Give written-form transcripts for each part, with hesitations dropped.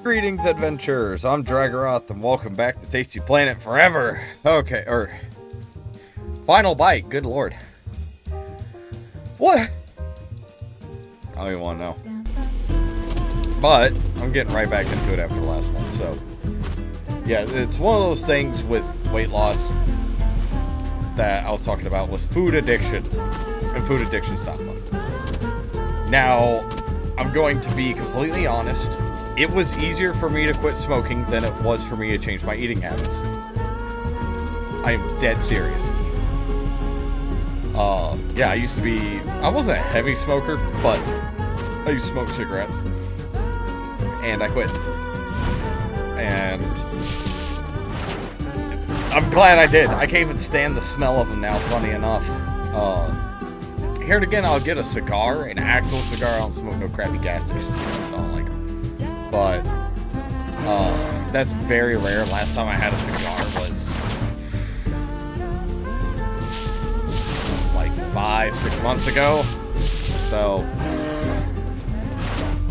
Greetings, adventurers. I'm Dragorath, and welcome back to Tasty Planet Forever. Okay, final bite. Good lord. What? I don't even want to know. But I'm getting right back into it after the last one. So, yeah, it's one of those things with weight loss that I was talking about was food addiction, and food addiction's not fun. Now, I'm going to be completely honest. It was easier for me to quit smoking than it was for me to change my eating habits. I am dead serious. Yeah, I wasn't a heavy smoker, but I used to smoke cigarettes. And I quit. And I'm glad I did. I can't even stand the smell of them now, funny enough. Here and again, I'll get a cigar, an actual cigar. I don't smoke no crappy gas station cigars, so I don't like them. But that's very rare. Last time I had a cigar was like 5-6 months ago. So,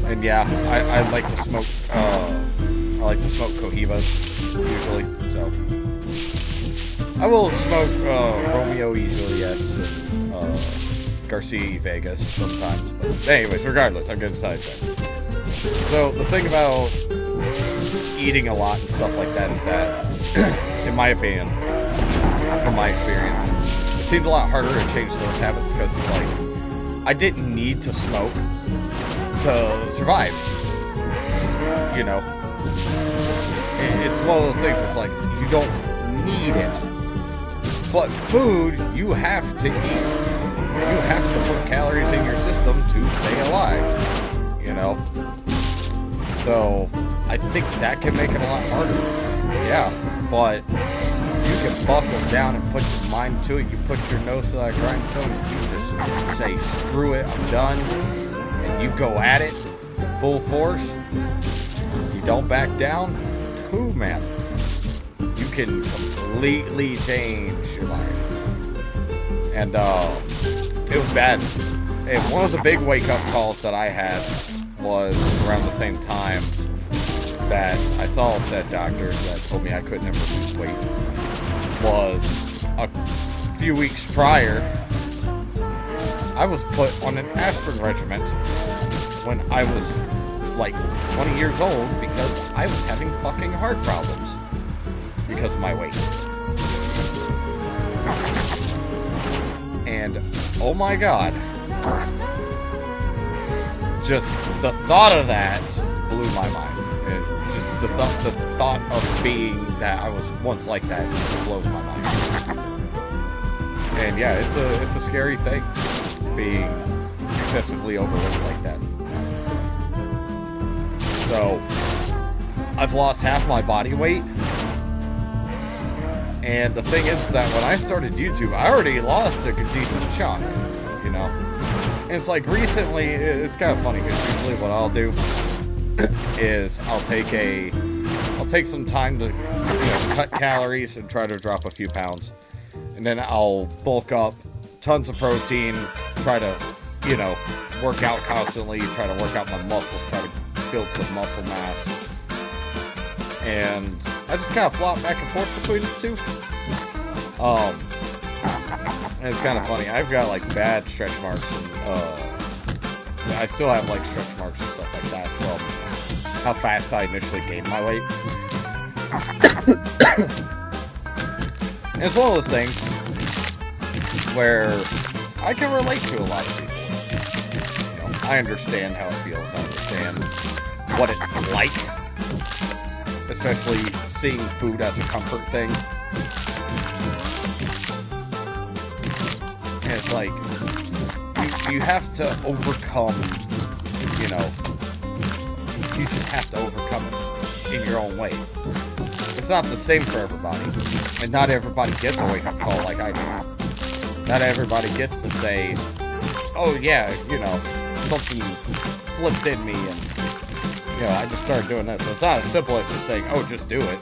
and yeah, I like to smoke. I like to smoke Cohibas usually. So I will smoke Romeo y Juliet's and Garcia y Vegas sometimes. But anyways, regardless, I'm getting sidetracked. So, the thing about eating a lot and stuff like that is that, in my opinion, from my experience, it seemed a lot harder to change those habits because it's like, I didn't need to smoke to survive. You know? It's one of those things where it's like, you don't need it. But food, you have to eat. You have to put calories in your system to stay alive. You know? So, I think that can make it a lot harder. Yeah, but you can buckle down and put your mind to it. You put your nose to that grindstone and you just say, screw it, I'm done. And you go at it, full force. You don't back down. Ooh, man. You can completely change your life. And, it was bad. And one of the big wake-up calls that I had was around the same time that I saw said doctor that told me I could never lose weight. Was a few weeks prior, I was put on an aspirin regimen when I was like 20 years old because I was having fucking heart problems because of my weight. And oh my god, just the thought of that blew my mind. And just the thought of being that I was once like that just blows my mind. And yeah, it's a scary thing, being excessively overweight like that. So, I've lost half my body weight. And the thing is that when I started YouTube, I already lost a decent chunk, you know? And it's like recently, it's kind of funny because usually what I'll do is I'll take some time to cut calories and try to drop a few pounds. And then I'll bulk up tons of protein, try to, work out constantly, try to work out my muscles, try to build some muscle mass. And I just kind of flop back and forth between the two. And it's kind of funny. I've got like bad stretch marks, and I still have like stretch marks and stuff like that from how fast I initially gained my weight. And it's one of those things where I can relate to a lot of people. I understand how it feels. I understand what it's like. Especially seeing food as a comfort thing. And it's like, you have to overcome, you just have to overcome it in your own way. It's not the same for everybody. And not everybody gets a wake-up call like I do. Not everybody gets to say, oh yeah, something flipped in me and I just started doing this. So it's not as simple as just saying, oh, just do it.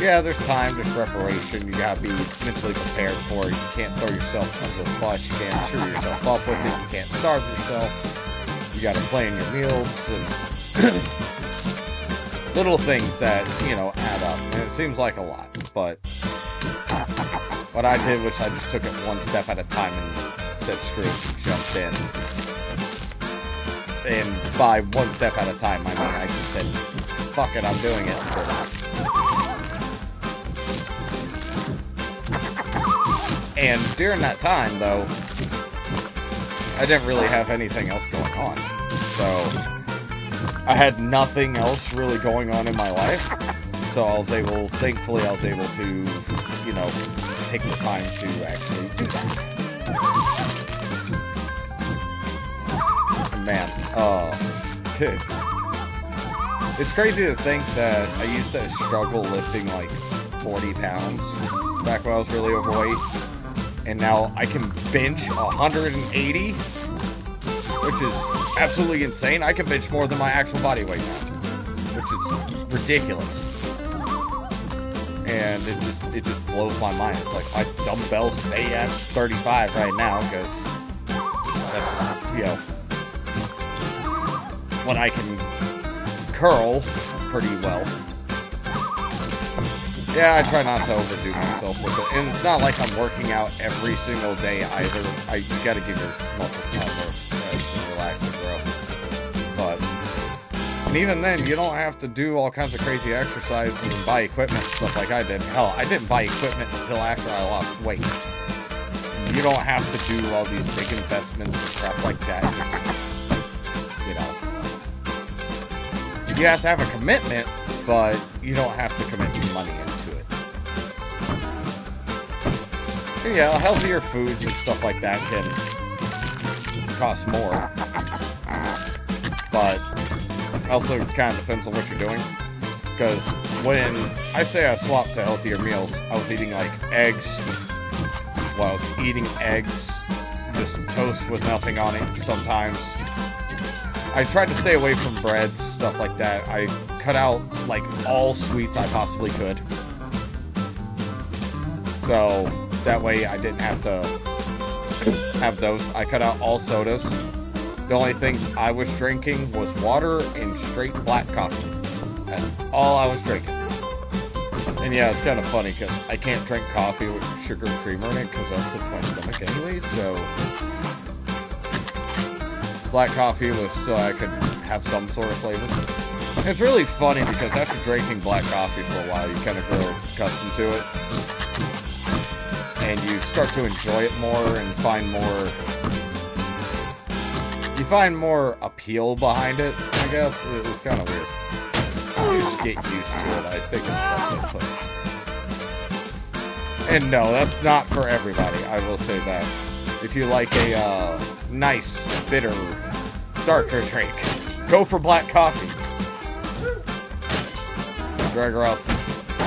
Yeah, there's time, there's preparation. You gotta be mentally prepared for it. You can't throw yourself under the bus. You can't screw yourself up with it. You can't starve yourself. You gotta plan your meals. And little things that, you know, add up. And it seems like a lot, but what I did was I just took it one step at a time and said screw it and jumped in. And by one step at a time, I mean I just said, fuck it, I'm doing it. And during that time, though, I didn't really have anything else going on. So I had nothing else really going on in my life. So thankfully I was able to, you know, take the time to actually do that. Man, it's crazy to think that I used to struggle lifting like 40 pounds back when I was really overweight. And now I can bench 180, which is absolutely insane. I can bench more than my actual body weight now, which is ridiculous. And it just blows my mind. It's like my dumbbells stay at 35 right now because that's, you know, when I can curl pretty well. Yeah, I try not to overdo myself with it. And it's not like I'm working out every single day either. You gotta give your muscles time to rest and relax and grow. But, and even then, you don't have to do all kinds of crazy exercises and buy equipment and stuff like I did. Hell, I didn't buy equipment until after I lost weight. You don't have to do all these big investments and crap like that. You know. You have to have a commitment, but you don't have to commit money into it. And yeah, healthier foods and stuff like that can cost more. But also kind of depends on what you're doing. Because when I say I swapped to healthier meals, I was eating like eggs. Well, I was eating eggs, just toast with nothing on it sometimes. I tried to stay away from breads, stuff like that. I cut out, like, all sweets I possibly could. So, that way I didn't have to have those. I cut out all sodas. The only things I was drinking was water and straight black coffee. That's all I was drinking. And yeah, it's kind of funny, because I can't drink coffee with sugar and creamer in it, because that upsets my stomach anyways, so... Black coffee was so I could have some sort of flavor. It's really funny because after drinking black coffee for a while, you kind of grow accustomed to it. And you start to enjoy it more and find more... You find more appeal behind it, I guess. It's kind of weird. You just get used to it, I think it's the best way to put it. And no, that's not for everybody, I will say that. If you like a nice, bitter, darker drink, go for black coffee. Drag Ross,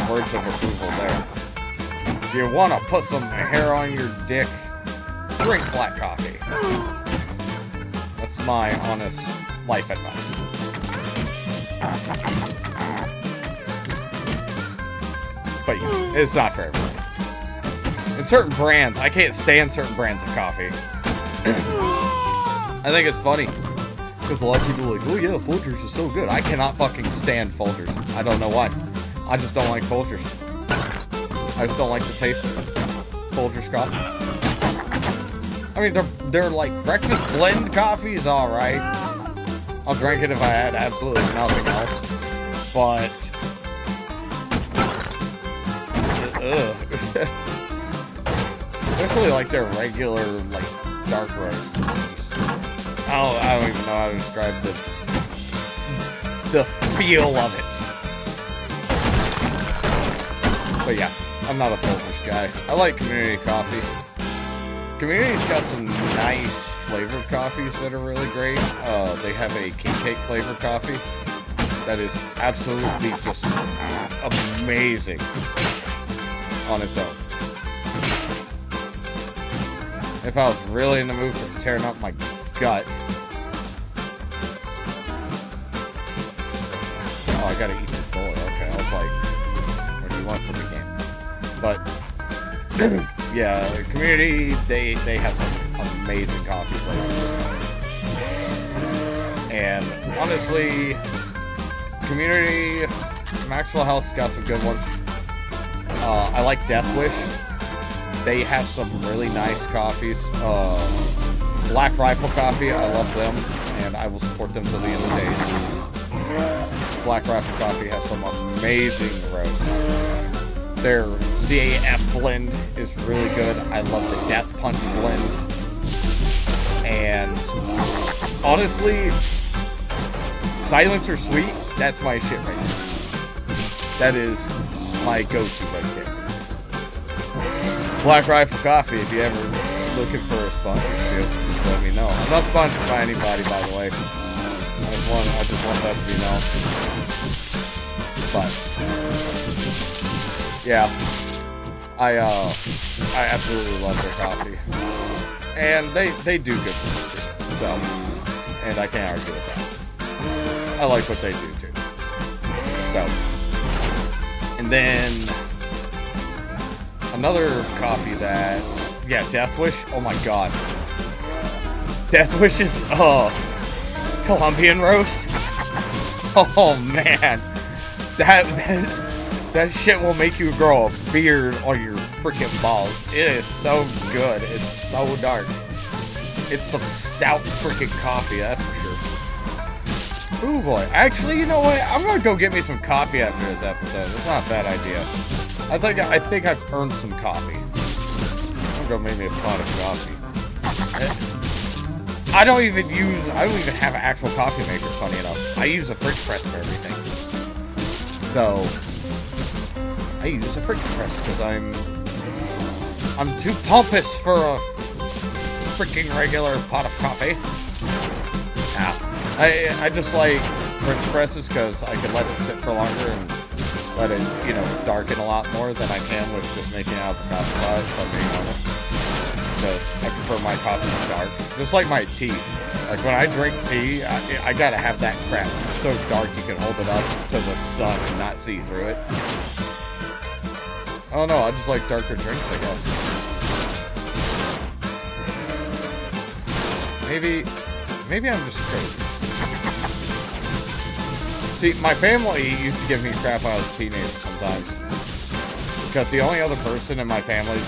words of approval there. If you want to put some hair on your dick, drink black coffee. That's my honest life advice. But yeah, it's not for everybody. And certain brands, I can't stand certain brands of coffee. I think it's funny. Because a lot of people are like, oh yeah, Folgers is so good. I cannot fucking stand Folgers. I don't know why. I just don't like Folgers. I just don't like the taste of Folgers coffee. I mean, they're like breakfast blend coffee is alright. I'll drink it if I had absolutely nothing else. But... Especially like their regular, like, dark roast. I don't even know how to describe the feel of it. But yeah, I'm not a Folgers guy. I like Community Coffee. Community's got some nice flavored coffees that are really great. They have a king cake flavored coffee that is absolutely just amazing on its own. If I was really in the mood for tearing up my gut. Oh, I gotta eat the door. Okay, I was like, what do you want from the game? But, yeah, the Community, they have some amazing coffee flavors. And honestly, Community, Maxwell House has got some good ones. I like Death Wish. They have some really nice coffees. Black Rifle Coffee, I love them, and I will support them till the end of the days. Black Rifle Coffee has some amazing roasts. Their CAF blend is really good. I love the Death Punch blend. And honestly, Silencer Sweet, that's my shit right now. That is my go-to right there. Black Rifle Coffee, if you ever looking for a sponsorship, just let me know. I'm not sponsored by anybody, by the way. I just want that to be known. But yeah, I absolutely love their coffee, and they do good things too. So, and I can't argue with that. I like what they do too. So, and then another coffee that, yeah, Death Wish. Oh my god, Death Wish's Colombian roast. Oh man, that shit will make you grow a beard on your freaking balls. It is so good. It's so dark. It's some stout freaking coffee, that's for sure. Ooh boy. Actually, you know what? I'm gonna go get me some coffee after this episode. It's not a bad idea. I think I've earned some coffee. I'm gonna make me a pot of coffee. I don't even have an actual coffee maker, funny enough. I use a French press for everything. So I use a French press because I'm too pompous for a freaking regular pot of coffee. Yeah. I just like French presses because I can let it sit for longer and let it, darken a lot more than I can with just making out of a coffee pot, if I'm being honest. Because I prefer my coffee dark. Just like my tea. Like when I drink tea, I gotta have that crap so dark you can hold it up to the sun and not see through it. I don't know, I just like darker drinks, I guess. Maybe I'm just crazy. See, my family used to give me crap when I was a teenager sometimes. Because the only other person in my family,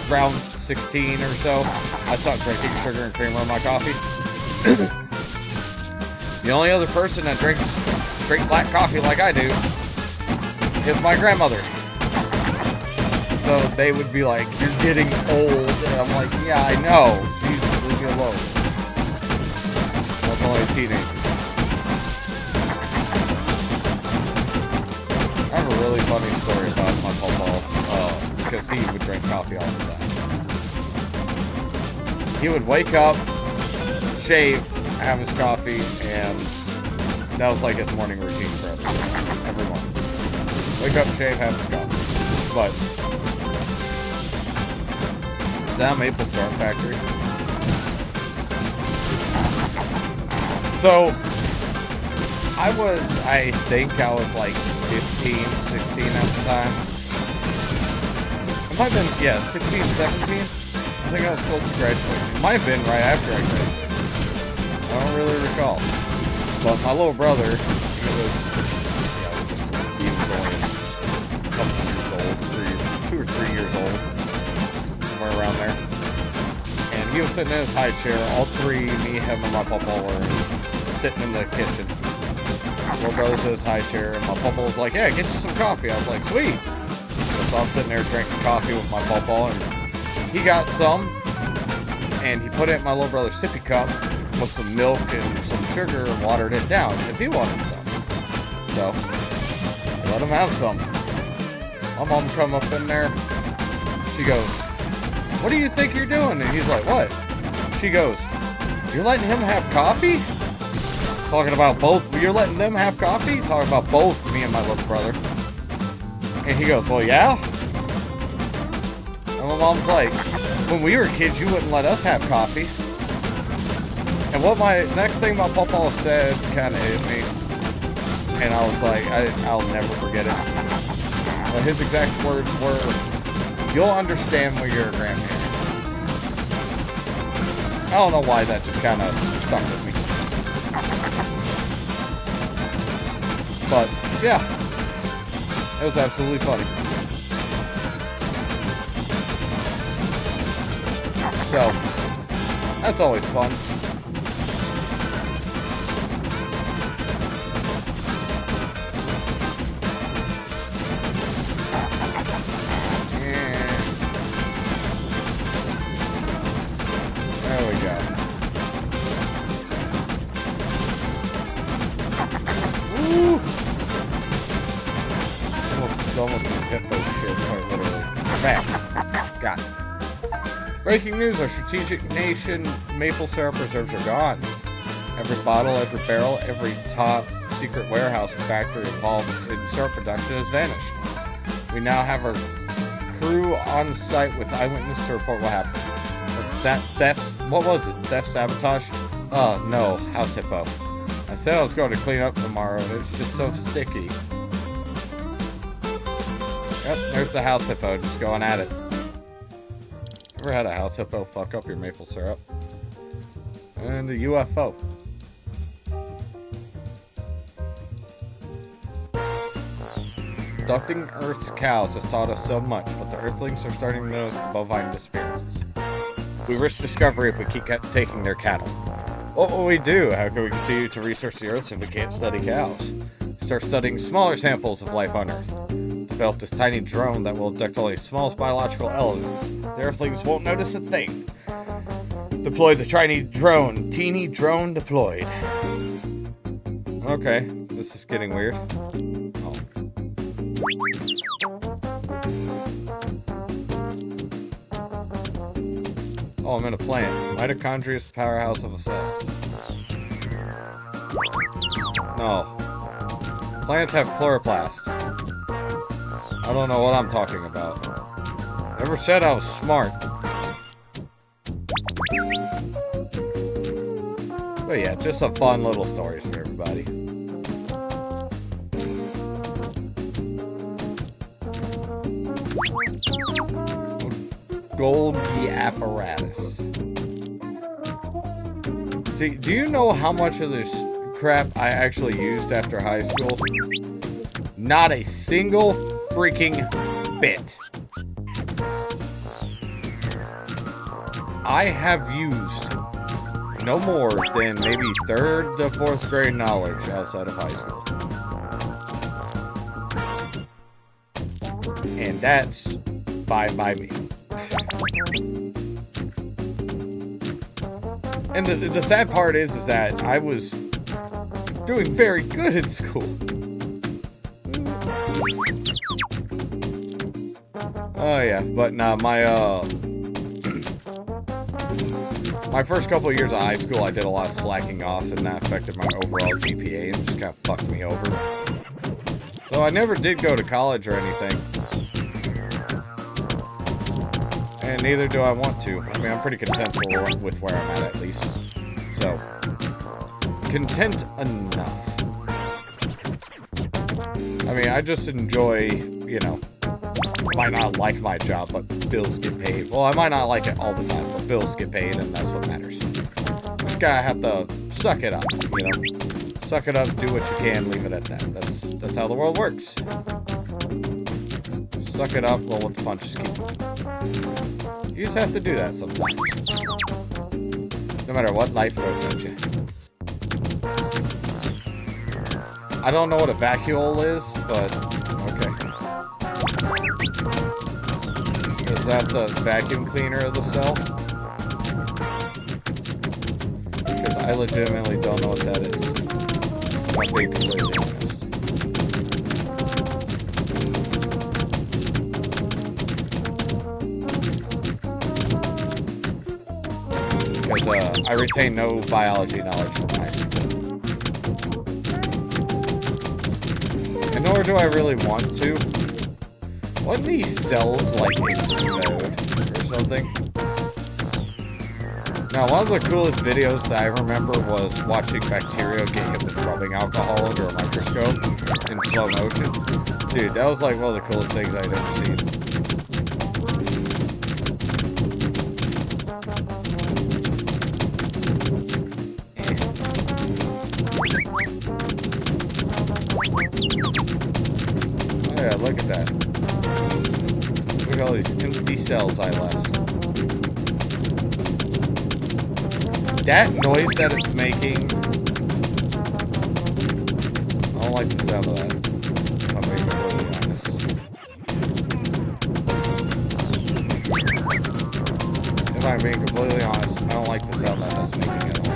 around 16 or so, I stopped drinking sugar and creamer in my coffee. The only other person that drinks straight black coffee like I do is my grandmother. So they would be like, "You're getting old," and I'm like, "Yeah, I know. Jesus, leave me alone." I was only a teenager. I have a really funny story about my papa, because he would drink coffee all the time. He would wake up, shave, have his coffee, and that was like his morning routine for every morning. Wake up, shave, have his coffee. But is that Maple Syrup Factory? So I think I was like 15, 16 at the time. It might have been, 16, 17. I think I was close to graduating. It might have been right after I graduated. I don't really recall. But my little brother, he was going a couple years old, 2 or 3 years old, somewhere around there. And he was sitting in his high chair. All three, me, him, and my papa were sitting in the kitchen. My little brother's in his high chair, and my papa was like, "Yeah, get you some coffee." I was like, "Sweet." So I'm sitting there drinking coffee with my papa, and he got some, and he put it in my little brother's sippy cup with some milk and some sugar and watered it down because he wanted some. So I let him have some. My mom come up in there. She goes, "What do you think you're doing?" And he's like, "What?" She goes, "You're letting him have coffee?" Talking about both. You're letting them have coffee? Talking about both me and my little brother. And he goes, "Well, yeah." And my mom's like, "When we were kids, you wouldn't let us have coffee." And what my next thing my papa said kind of hit me. And I was like, I'll never forget it. But his exact words were, "You'll understand when you're a grandparent." I don't know why that just kind of stuck with me. But, yeah. It was absolutely funny. So, that's always fun. There we go. Woo! Almost done with this hippo shit, quite literally. Bam. Got it. Breaking news, our strategic nation maple syrup reserves are gone. Every bottle, every barrel, every top secret warehouse and factory involved in syrup production has vanished. We now have our crew on site with eyewitness to report what happened. What was it? Theft, sabotage? Oh, no, house hippo. I said I was going to clean up tomorrow, and it's just so sticky. Yep, there's the house hippo, just going at it. Ever had a house hippo fuck up your maple syrup? And a UFO. Abducting Earth's cows has taught us so much, but the Earthlings are starting to notice the bovine disappearances. We risk discovery if we keep taking their cattle. What will we do? How can we continue to research the Earth if we can't study cows? Start studying smaller samples of life on Earth. Develop this tiny drone that will detect only the smallest biological elements. The Earthlings won't notice a thing. Deploy the teeny drone deployed. Okay, this is getting weird. Oh, I'm in a plant. Mitochondria is the powerhouse of a cell. No. Plants have chloroplast. I don't know what I'm talking about. Never said I was smart. But yeah, just some fun little stories for everybody. Golgi apparatus. See, do you know how much of this crap I actually used after high school? Not a single freaking bit. I have used no more than maybe 3rd to 4th grade knowledge outside of high school. And that's fine by me. And the sad part is that I was doing very good in school. Oh yeah, but nah, my first couple of years of high school, I did a lot of slacking off, and that affected my overall GPA and just kind of fucked me over. So I never did go to college or anything. And neither do I want to. I mean, I'm pretty content with where I'm at least. So, content enough. I mean, I just enjoy, you know, might not like my job, but bills get paid. Well, I might not like it all the time, but bills get paid, and that's what matters. Just gotta have to suck it up, you know? Suck it up, do what you can, leave it at that. That's how the world works. Suck it up, roll with the punches, keep moving. You just have to do that sometimes. No matter what life throws at you. I don't know what a vacuole is, but okay. Is that the vacuum cleaner of the cell? Because I legitimately don't know what that is. I'll be completely honest. Because I retain no biology knowledge from high school. And nor do I really want to. Wasn't these cells like explode or something? Now, one of the coolest videos that I remember was watching bacteria get hit with rubbing alcohol under a microscope in slow motion. Dude, that was like one of the coolest things I'd ever seen. Oh yeah, look at that. Look at all these empty cells I left. That noise that it's making, I don't like the sound of that. If I'm being completely honest. If I'm being completely honest, I don't like the sound that that's making at all.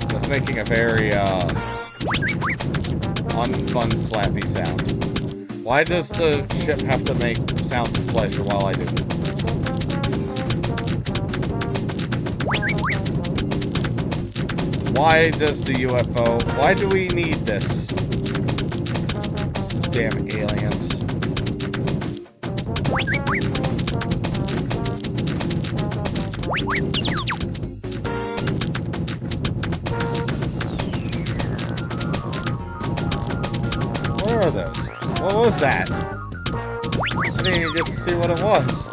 That's making a very, unfun, slappy sound. Why does the ship have to make sounds of pleasure while I do it? Why does the UFO... Why do we need this? Damn aliens. What are those? What was that? I didn't even get to see what it was.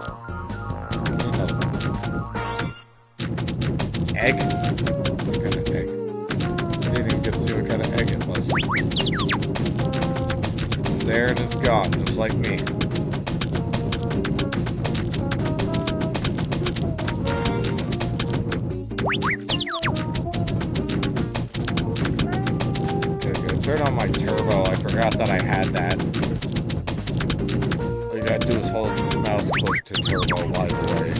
Egg? What kind of egg? I didn't even get to see what kind of egg it was. It's there and it's gone, just like me. Turn on my turbo. I forgot that I had that. All you gotta do is hold the mouse click to turbo, by the way.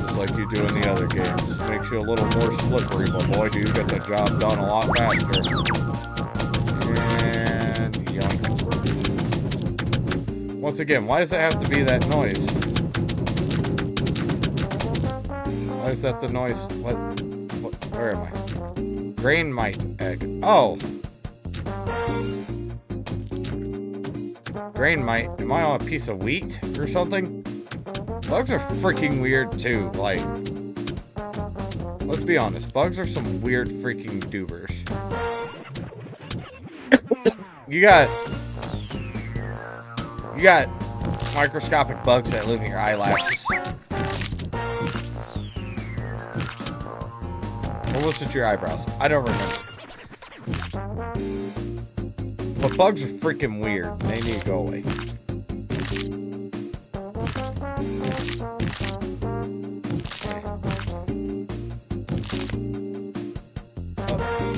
Just like you do in the other games. Makes you a little more slippery, but boy, do you get the job done a lot faster. And yoink. Once again, why does it have to be that noise? Why is that the noise? What? Where am I? Grain mite egg. Oh! Grain mite. Am I on a piece of wheat or something? Bugs are freaking weird too. Like, let's be honest. Bugs are some weird freaking doobers. You got microscopic bugs that live in your eyelashes. Or was it your eyebrows? I don't remember. But bugs are freaking weird. They need to go away.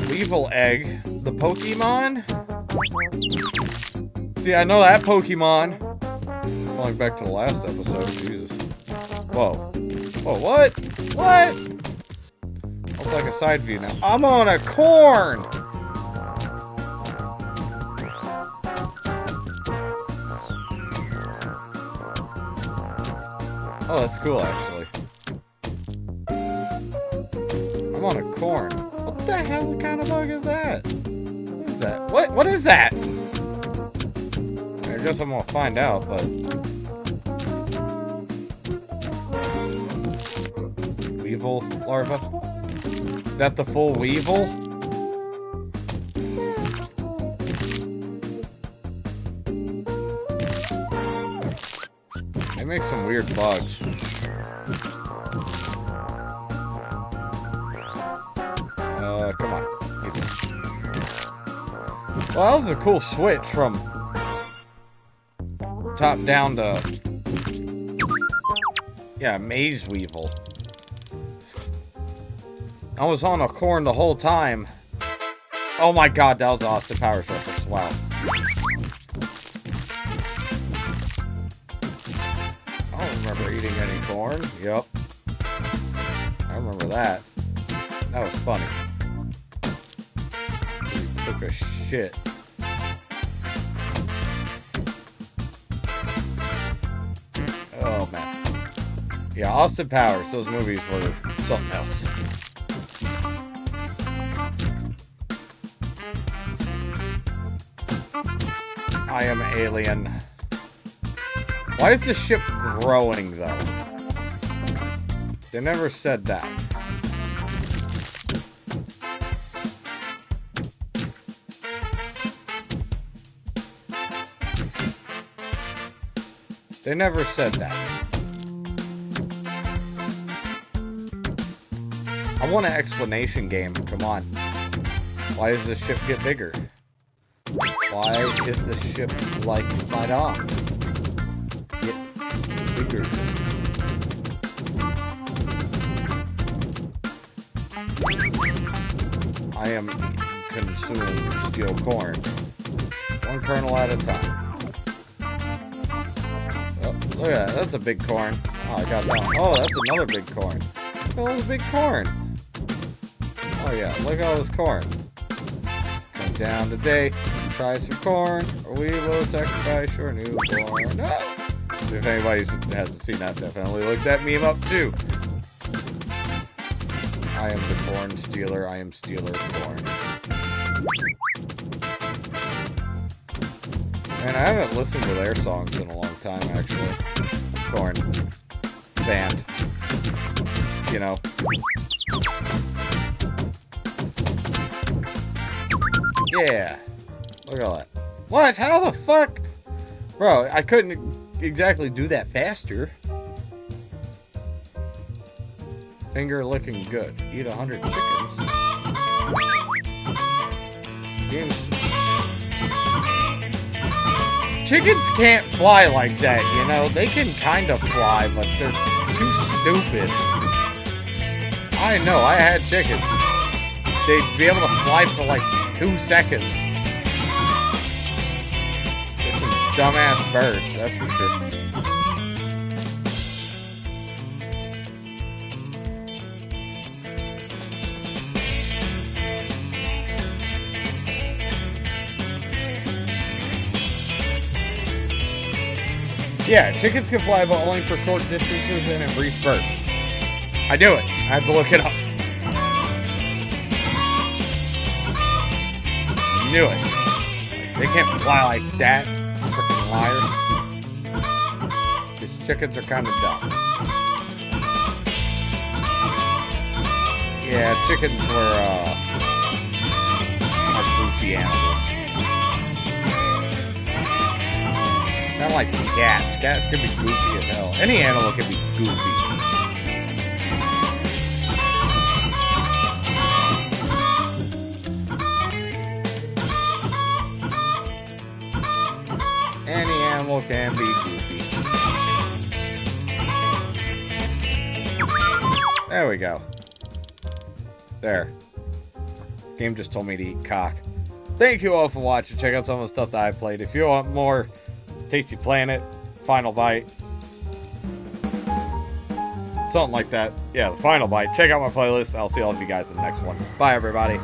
Weevil egg. The Pokemon? See, I know that Pokemon. Going back to the last episode. Jesus. Whoa. Whoa, what? What? It's like a side view now. I'm on a corn! Oh, that's cool, actually. I'm on a corn. What the hell kind of bug is that? What is that? What is that? I guess I'm gonna find out, but... Weevil larva? Is that the full weevil? They make some weird bugs. Come on. Well, that was a cool switch from top down to... Yeah, maze weevil. I was on a corn the whole time. Oh my god, that was Austin Powers reference. Wow. I don't remember eating any corn. Yep. I remember that. That was funny. He took a shit. Oh man. Yeah, Austin Powers, those movies were something else. I am alien. Why is the ship growing, though? They never said that. They never said that. I want an explanation game. Come on. Why does the ship get bigger? Why is the ship like Madame? Get bigger. I am consuming steel corn. One kernel at a time. Oh, look at that. That's a big corn. Oh, I got that. Oh, that's another big corn. Look at all this big corn. Oh, yeah. Look at all this corn. Come down today. Try some corn, or we will sacrifice your newborn. No! If anybody hasn't seen that, definitely look that meme up, too. I am the corn stealer. I am stealer corn. Man, I haven't listened to their songs in a long time, actually. Corn. Band. You know. Yeah. Look at all that. What? How the fuck? Bro, I couldn't exactly do that faster. Finger looking good. Eat 100 chickens. Games. Chickens can't fly like that, you know? They can kind of fly, but they're too stupid. I know, I had chickens. They'd be able to fly for like 2 seconds. They're some dumbass birds, that's for sure. Yeah, chickens can fly, but only for short distances and in brief bursts. I knew it. I had to look it up. I knew it. They can't fly like that. Freaking liars. These chickens are kind of dumb. Yeah, chickens are goofy animals. Not like cats. Cats can be goofy as hell. Any animal can be goofy. Any animal can be goofy. There we go. There. Game just told me to eat cock. Thank you all for watching. Check out some of the stuff that I played. If you want more Tasty Planet, Final Bite, something like that. Yeah, the Final Bite. Check out my playlist. I'll see all of you guys in the next one. Bye, everybody.